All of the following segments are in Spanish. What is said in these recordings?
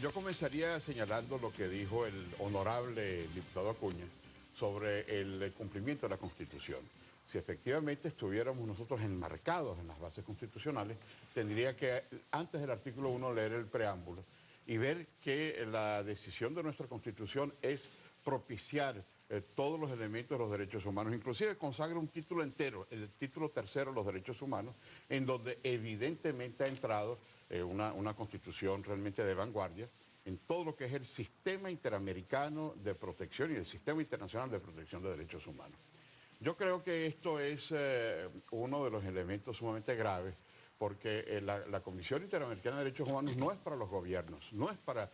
Yo comenzaría señalando lo que dijo el honorable diputado Acuña sobre el cumplimiento de la Constitución. Si efectivamente estuviéramos nosotros enmarcados en las bases constitucionales, tendría que, antes del artículo 1, leer el preámbulo y ver que la decisión de nuestra Constitución es propiciar todos los elementos de los derechos humanos. Inclusive consagra un título entero, el título tercero de los derechos humanos, en donde evidentemente ha entrado una Constitución realmente de vanguardia en todo lo que es el sistema interamericano de protección y el sistema internacional de protección de derechos humanos. Yo creo que esto es uno de los elementos sumamente graves, porque la Comisión Interamericana de Derechos Humanos no es para los gobiernos, no es para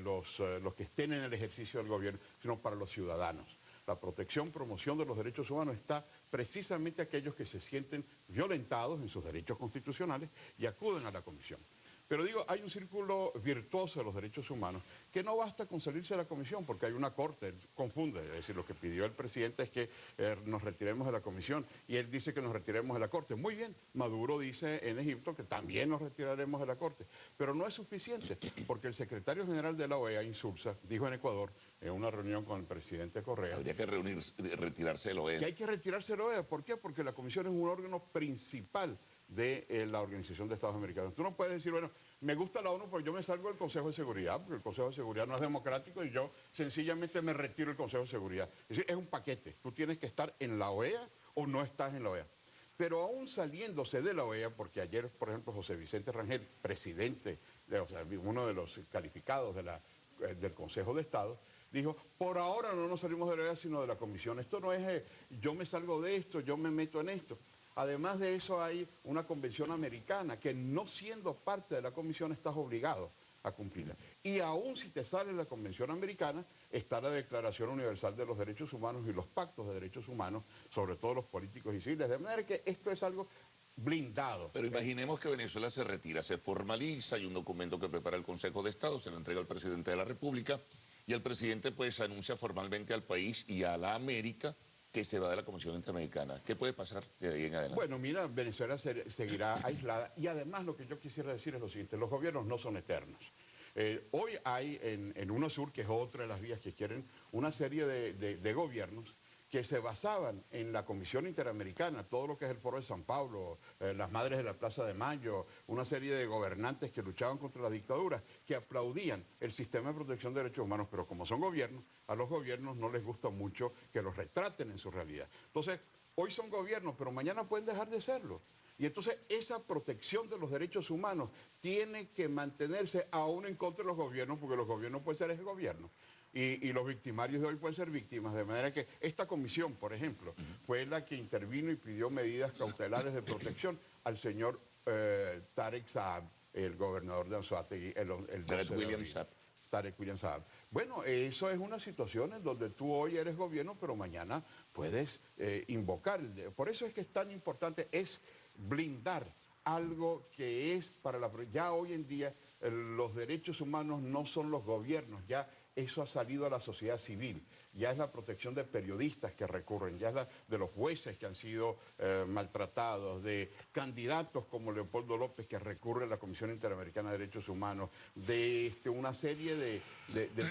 los que estén en el ejercicio del gobierno, sino para los ciudadanos. La protección, promoción de los derechos humanos está precisamente a aquellos que se sienten violentados en sus derechos constitucionales y acuden a la Comisión. Pero digo, hay un círculo virtuoso de los derechos humanos que no basta con salirse de la comisión porque hay una corte, él confunde, es decir, lo que pidió el presidente es que nos retiremos de la comisión y él dice que nos retiremos de la corte. Muy bien, Maduro dice en Egipto que también nos retiraremos de la corte, pero no es suficiente porque el secretario general de la OEA, Insulza, dijo en Ecuador, en una reunión con el presidente Correa, habría que retirarse de la OEA. Que hay que retirarse de la OEA. ¿Por qué? Porque la comisión es un órgano principal de la Organización de Estados Americanos. Tú no puedes decir, bueno, me gusta la ONU porque yo me salgo del Consejo de Seguridad, porque el Consejo de Seguridad no es democrático y yo sencillamente me retiro del Consejo de Seguridad. Es decir, es un paquete. Tú tienes que estar en la OEA o no estás en la OEA. Pero aún saliéndose de la OEA, porque ayer, por ejemplo, José Vicente Rangel, presidente, o sea, uno de los calificados del Consejo de Estado, dijo, por ahora no nos salimos de la OEA, sino de la Comisión. Esto no es, yo me salgo de esto, yo me meto en esto. Además de eso hay una convención americana que no siendo parte de la comisión estás obligado a cumplirla. Y aún si te sale la convención americana, está la Declaración Universal de los Derechos Humanos y los pactos de derechos humanos, sobre todo los políticos y civiles. De manera que esto es algo blindado. Pero imaginemos que Venezuela se retira, se formaliza, hay un documento que prepara el Consejo de Estado, se lo entrega al presidente de la República y el presidente pues anuncia formalmente al país y a la América que se va de la Comisión Interamericana. ¿Qué puede pasar de ahí en adelante? Bueno, mira, Venezuela seguirá aislada y además lo que yo quisiera decir es lo siguiente, los gobiernos no son eternos. Hoy hay en UNASUR, que es otra de las vías que quieren, una serie de gobiernos que se basaban en la Comisión Interamericana, todo lo que es el Foro de San Pablo, las Madres de la Plaza de Mayo, una serie de gobernantes que luchaban contra la dictadura, que aplaudían el sistema de protección de derechos humanos, pero como son gobiernos, a los gobiernos no les gusta mucho que los retraten en su realidad. Entonces, hoy son gobiernos, pero mañana pueden dejar de serlo. Y entonces esa protección de los derechos humanos tiene que mantenerse aún en contra de los gobiernos, porque los gobiernos pueden ser ese gobierno. Y los victimarios de hoy pueden ser víctimas, de manera que esta comisión, por ejemplo, fue la que intervino y pidió medidas cautelares de protección al señor Tarek Saab, el gobernador de Anzoátegui, el Tarek William Saab. Tarek William Saab. Bueno, eso es una situación en donde tú hoy eres gobierno, pero mañana puedes invocar. Por eso es que es tan importante, es blindar algo que es para la... Ya hoy en día los derechos humanos no son los gobiernos, ya eso ha salido a la sociedad civil, ya es la protección de periodistas que recurren, ya es la de los jueces que han sido maltratados, de candidatos como Leopoldo López que recurre a la Comisión Interamericana de Derechos Humanos, de una serie de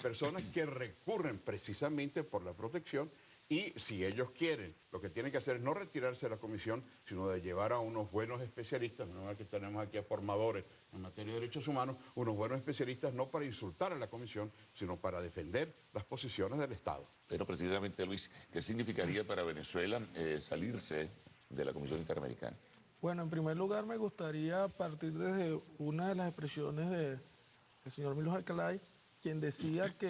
personas que recurren precisamente por la protección. Y si ellos quieren, lo que tienen que hacer es no retirarse de la comisión, sino de llevar a unos buenos especialistas, no es que tenemos aquí a formadores en materia de derechos humanos, unos buenos especialistas no para insultar a la comisión, sino para defender las posiciones del Estado. Pero precisamente, Luis, ¿qué significaría para Venezuela salirse de la Comisión Interamericana? Bueno, en primer lugar me gustaría partir desde una de las expresiones del señor Milos Alcalay, quien decía que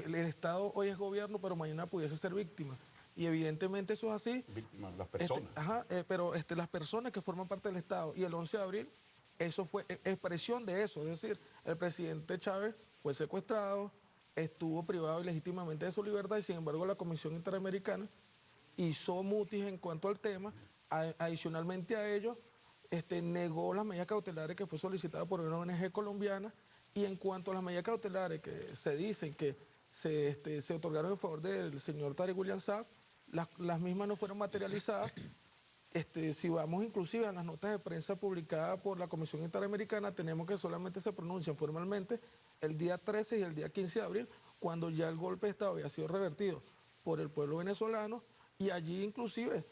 el Estado hoy es gobierno, pero mañana pudiese ser víctima. Y evidentemente eso es así. Víctimas, las personas. Pero las personas que forman parte del Estado. Y el 11 de abril, eso fue expresión de eso. Es decir, el presidente Chávez fue secuestrado, estuvo privado ilegítimamente de su libertad y sin embargo la Comisión Interamericana hizo mutis en cuanto al tema. Adicionalmente a ello, negó las medidas cautelares que fue solicitada por una ONG colombiana. Y en cuanto a las medidas cautelares que se dicen que se otorgaron en favor del señor Tarek William Saab, las mismas no fueron materializadas. Si vamos inclusive a las notas de prensa publicadas por la Comisión Interamericana, tenemos que solamente se pronuncian formalmente el día 13 y el día 15 de abril, cuando ya el golpe de Estado había sido revertido por el pueblo venezolano, y allí inclusive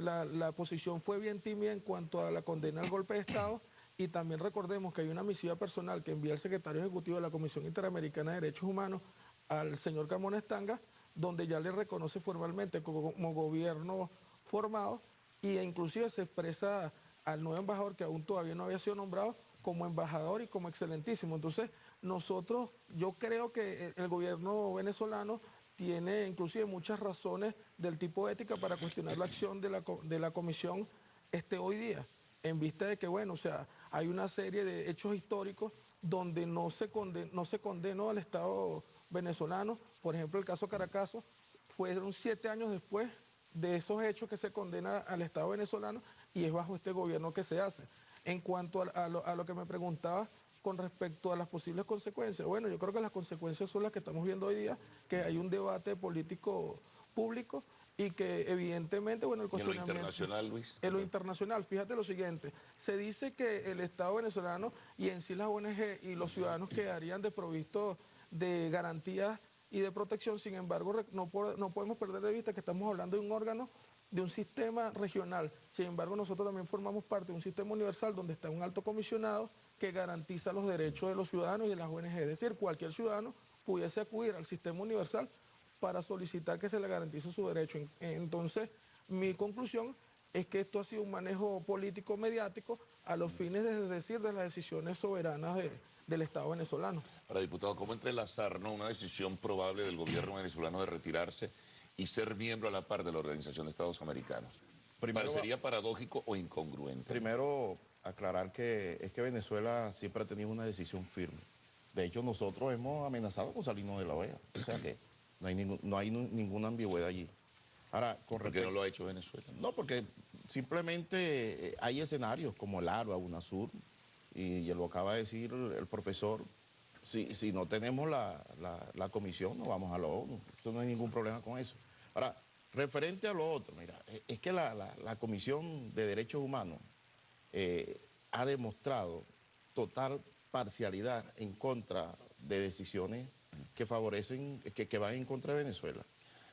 la posición fue bien tímida en cuanto a la condena al golpe de Estado, y también recordemos que hay una misiva personal que envía el secretario ejecutivo de la Comisión Interamericana de Derechos Humanos al señor Carmona Estanga, donde ya le reconoce formalmente como gobierno formado, e inclusive se expresa al nuevo embajador, que aún todavía no había sido nombrado, como embajador y como excelentísimo. Entonces, yo creo que el gobierno venezolano tiene inclusive muchas razones del tipo ética para cuestionar la acción de la comisión hoy día, en vista de que, bueno, o sea, hay una serie de hechos históricos donde no se condenó al Estado venezolano. Por ejemplo, el caso Caracazo, fueron 7 años después de esos hechos que se condena al Estado venezolano, y es bajo este gobierno que se hace. En cuanto a lo que me preguntaba con respecto a las posibles consecuencias, bueno, yo creo que las consecuencias son las que estamos viendo hoy día, que hay un debate político público y que evidentemente, bueno, el ¿Y en lo cuestionamiento... internacional, Luis? En lo internacional, fíjate lo siguiente, se dice que el Estado venezolano y en sí las ONG y los ciudadanos quedarían desprovistos de garantías y de protección. Sin embargo, no podemos perder de vista que estamos hablando de un órgano, de un sistema regional. Sin embargo, nosotros también formamos parte de un sistema universal donde está un alto comisionado que garantiza los derechos de los ciudadanos y de las ONG. Es decir, cualquier ciudadano pudiese acudir al sistema universal para solicitar que se le garantice su derecho. Entonces, mi conclusión es que esto ha sido un manejo político mediático a los fines de las decisiones soberanas del Estado venezolano. Ahora, diputado, ¿cómo entrelazar, ¿no?, una decisión probable del gobierno venezolano de retirarse y ser miembro a la par de la Organización de Estados Americanos? ¿Parecería paradójico o incongruente? Primero, aclarar que es que Venezuela siempre ha tenido una decisión firme. De hecho, nosotros hemos amenazado con salirnos de la OEA. O sea que no hay ninguna ambigüedad allí. Ahora, ¿Por qué no lo ha hecho Venezuela? No, porque simplemente hay escenarios como el ARBA, UNASUR, y lo acaba de decir el profesor, si no tenemos la comisión, no vamos a la ONU. No hay ningún problema con eso. Ahora, referente a lo otro, mira, es que la Comisión de Derechos Humanos ha demostrado total parcialidad en contra de decisiones que favorecen, que van en contra de Venezuela.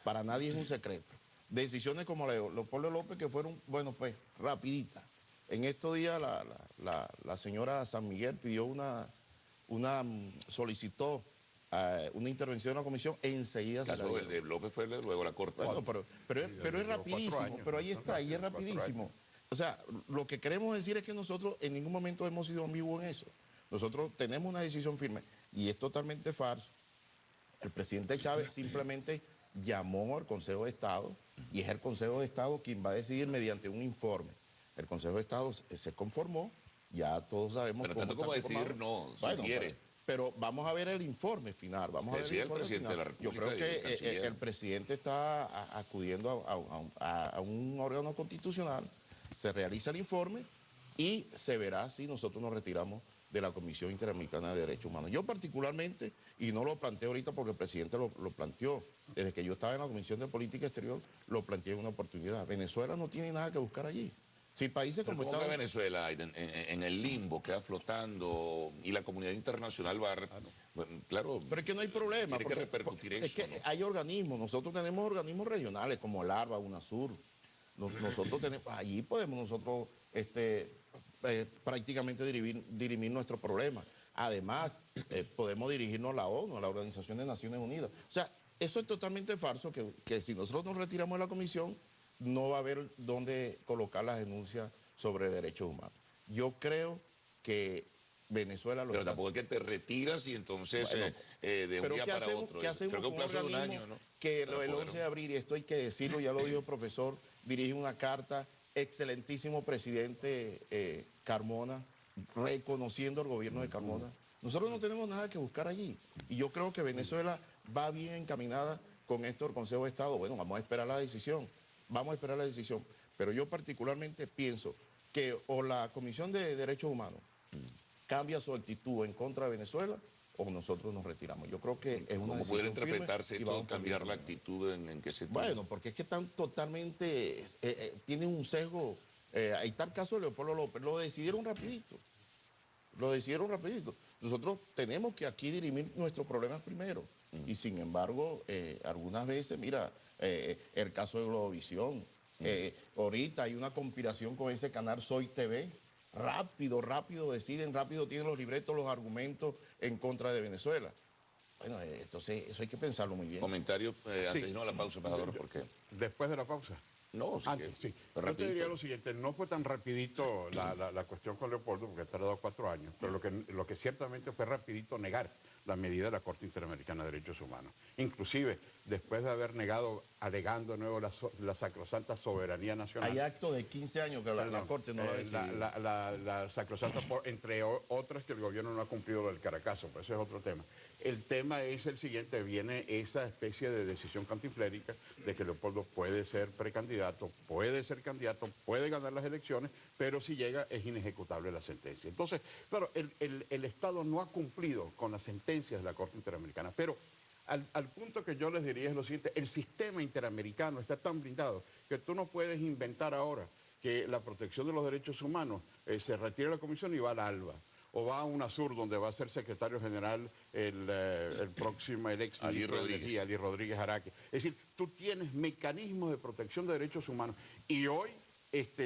Para nadie es un secreto. Decisiones como la de Leopoldo López, que fueron, bueno, pues, rapiditas. En estos días la señora San Miguel pidió solicitó una intervención en la comisión, enseguida se la dio. El de López fue luego la Corte. Bueno, pero es rapidísimo, pero ahí está, ahí es rapidísimo. O sea, lo que queremos decir es que nosotros en ningún momento hemos sido ambiguos en eso. Nosotros tenemos una decisión firme y es totalmente falso. El presidente Chávez simplemente llamó al Consejo de Estado y es el Consejo de Estado quien va a decidir mediante un informe. El Consejo de Estado se conformó, ya todos sabemos pero tanto como decir no, si bueno, quiere. Pero vamos a ver el informe final. Vamos a ver el presidente final. De la República. Yo creo que el presidente está acudiendo a un órgano constitucional, se realiza el informe y se verá si nosotros nos retiramos de la Comisión Interamericana de Derechos Humanos. Yo particularmente, y no lo planteo ahorita porque el presidente lo planteó, desde que yo estaba en la Comisión de Política Exterior, lo planteé en una oportunidad. Venezuela no tiene nada que buscar allí. Si países como Estados Unidos... Venezuela en el limbo, queda flotando, y la comunidad internacional va... Bueno, claro, pero es que no hay problema. Tiene que repercutir eso. Es que ¿no? Hay organismos, nosotros tenemos organismos regionales como el ARBA, UNASUR. Nosotros tenemos, allí podemos nosotros prácticamente dirimir nuestro problema. Además, podemos dirigirnos a la ONU, a la Organización de Naciones Unidas. O sea, eso es totalmente falso, que si nosotros nos retiramos de la comisión, no va a haber dónde colocar las denuncias sobre derechos humanos. Yo creo que Venezuela lo Pero tampoco es que te retiras y entonces bueno, de un día para otro. ¿Qué hacemos creo que con un plazo de un año, ¿no? Que el 11 de abril, y esto hay que decirlo, ya lo dijo el profesor, dirige una carta, excelentísimo presidente Carmona, reconociendo el gobierno de Carmona. Nosotros no tenemos nada que buscar allí. Y yo creo que Venezuela va bien encaminada con esto del Consejo de Estado. Bueno, vamos a esperar la decisión. Vamos a esperar la decisión. Pero yo particularmente pienso que o la Comisión de Derechos Humanos cambia su actitud en contra de Venezuela o nosotros nos retiramos. Yo creo que es una decisión puede interpretarse firme esto, cambiar la actitud en qué sentido? Bueno, porque es que están totalmente... tienen un sesgo. Ahí está el caso de Leopoldo López. Lo decidieron rapidito. nosotros tenemos que aquí dirimir nuestros problemas primero. Y sin embargo, algunas veces, mira, el caso de Globovisión, ahorita hay una conspiración con ese canal Soy TV. Rápido deciden, rápido tienen los libretos, los argumentos en contra de Venezuela. Bueno, entonces eso hay que pensarlo muy bien. Comentarios antes de Sí. irnos a la pausa, embajador, ¿por qué? Después de la pausa. No, sí Antes, que- sí. Yo te rapidito. diría lo siguiente, no fue tan rapidito la cuestión con Leopoldo, porque ha tardado 4 años, pero lo que ciertamente fue rapidito negar la medida de la Corte Interamericana de Derechos Humanos. Inclusive, después de haber negado, alegando de nuevo la sacrosanta soberanía nacional. Hay actos de 15 años que la Perdón, Corte no lo ha decidido. la sacrosanta, entre otras, que el gobierno no ha cumplido lo del Caracazo, pero ese es otro tema. El tema es el siguiente, viene esa especie de decisión cantinflérica de que Leopoldo puede ser precandidato, puede ser candidato, puede ganar las elecciones, pero si llega es inejecutable la sentencia. Entonces, claro, el Estado no ha cumplido con las sentencias de la Corte Interamericana, pero al punto que yo les diría es lo siguiente, el sistema interamericano está tan blindado que tú no puedes inventar ahora que la protección de los derechos humanos se retire de la comisión y va al ALBA, o va a UNASUR, donde va a ser secretario general el próximo, el ex Ali ministro de Rodríguez. Energía, Ali Rodríguez Araque. Es decir, tú tienes mecanismos de protección de derechos humanos y hoy,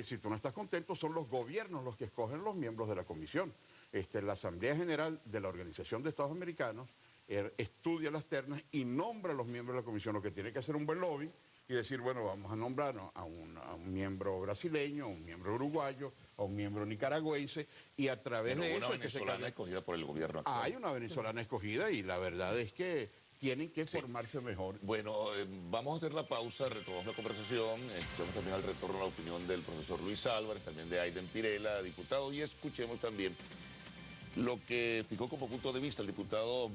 si tú no estás contento, son los gobiernos los que escogen los miembros de la comisión. La Asamblea General de la Organización de Estados Americanos estudia las ternas y nombra a los miembros de la comisión, lo que tiene que hacer un buen lobby y decir, bueno, vamos a nombrar a un miembro brasileño, a un miembro uruguayo, a un miembro nicaragüense, y a través Bueno, de una eso es que se venezolana cambia. escogida por el gobierno actual. Hay una venezolana escogida y la verdad es que tienen que formarse mejor. Bueno, vamos a hacer la pausa, retomamos la conversación, escuchemos también al retorno la opinión del profesor Luis Álvarez, también de Aiden Pirela, diputado, y escuchemos también lo que fijó como punto de vista el diputado